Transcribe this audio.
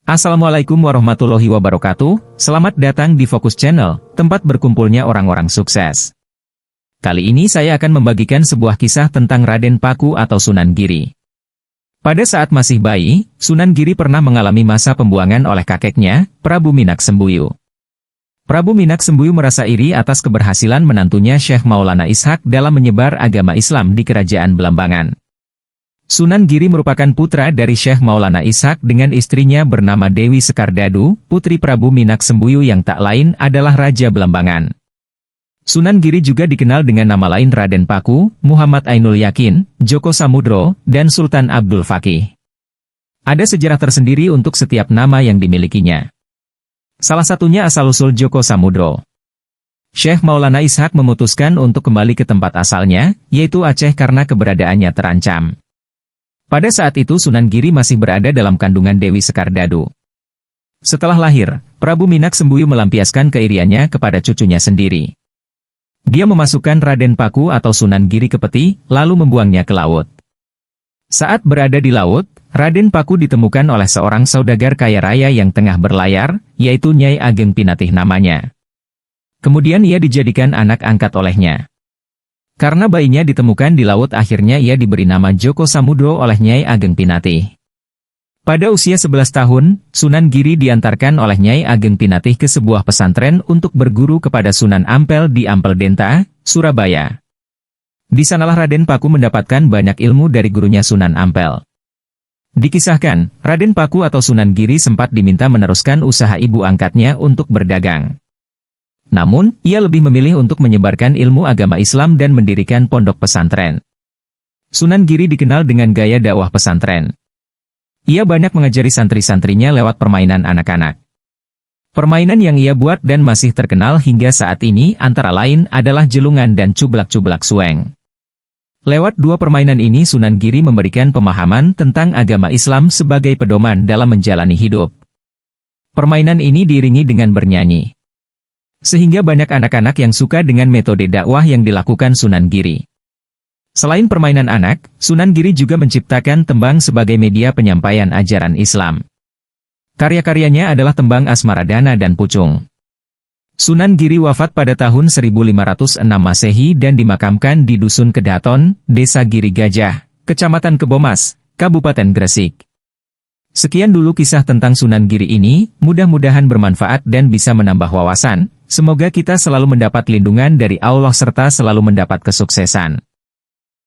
Assalamualaikum warahmatullahi wabarakatuh, selamat datang di Fokus Channel, tempat berkumpulnya orang-orang sukses. Kali ini saya akan membagikan sebuah kisah tentang Raden Paku atau Sunan Giri. Pada saat masih bayi, Sunan Giri pernah mengalami masa pembuangan oleh kakeknya, Prabu Minak Sembuyu. Prabu Minak Sembuyu merasa iri atas keberhasilan menantunya Syekh Maulana Ishak dalam menyebar agama Islam di Kerajaan Belambangan. Sunan Giri merupakan putra dari Syekh Maulana Ishak dengan istrinya bernama Dewi Sekardadu, putri Prabu Minak Sembuyu yang tak lain adalah Raja Belambangan. Sunan Giri juga dikenal dengan nama lain Raden Paku, Muhammad Ainul Yakin, Joko Samudro, dan Sultan Abdul Fakih. Ada sejarah tersendiri untuk setiap nama yang dimilikinya. Salah satunya asal-usul Joko Samudro. Syekh Maulana Ishak memutuskan untuk kembali ke tempat asalnya, yaitu Aceh karena keberadaannya terancam. Pada saat itu Sunan Giri masih berada dalam kandungan Dewi Sekardadu. Setelah lahir, Prabu Minak Sembuyu melampiaskan keiriannya kepada cucunya sendiri. Dia memasukkan Raden Paku atau Sunan Giri ke peti, lalu membuangnya ke laut. Saat berada di laut, Raden Paku ditemukan oleh seorang saudagar kaya raya yang tengah berlayar, yaitu Nyai Ageng Pinatih namanya. Kemudian ia dijadikan anak angkat olehnya. Karena bayinya ditemukan di laut, akhirnya ia diberi nama Joko Samudro oleh Nyai Ageng Pinatih. Pada usia 11 tahun, Sunan Giri diantarkan oleh Nyai Ageng Pinatih ke sebuah pesantren untuk berguru kepada Sunan Ampel di Ampel Denta, Surabaya. Di sanalah Raden Paku mendapatkan banyak ilmu dari gurunya Sunan Ampel. Dikisahkan, Raden Paku atau Sunan Giri sempat diminta meneruskan usaha ibu angkatnya untuk berdagang. Namun, ia lebih memilih untuk menyebarkan ilmu agama Islam dan mendirikan pondok pesantren. Sunan Giri dikenal dengan gaya dakwah pesantren. Ia banyak mengajari santri-santrinya lewat permainan anak-anak. Permainan yang ia buat dan masih terkenal hingga saat ini antara lain adalah jelungan dan cublak-cublak sueng. Lewat dua permainan ini Sunan Giri memberikan pemahaman tentang agama Islam sebagai pedoman dalam menjalani hidup. Permainan ini diiringi dengan bernyanyi. Sehingga banyak anak-anak yang suka dengan metode dakwah yang dilakukan Sunan Giri. Selain permainan anak, Sunan Giri juga menciptakan tembang sebagai media penyampaian ajaran Islam. Karya-karyanya adalah tembang Asmaradana dan Pucung. Sunan Giri wafat pada tahun 1506 Masehi dan dimakamkan di Dusun Kedaton, Desa Giri Gajah, Kecamatan Kebomas, Kabupaten Gresik. Sekian dulu kisah tentang Sunan Giri ini, mudah-mudahan bermanfaat dan bisa menambah wawasan. Semoga kita selalu mendapat lindungan dari Allah serta selalu mendapat kesuksesan.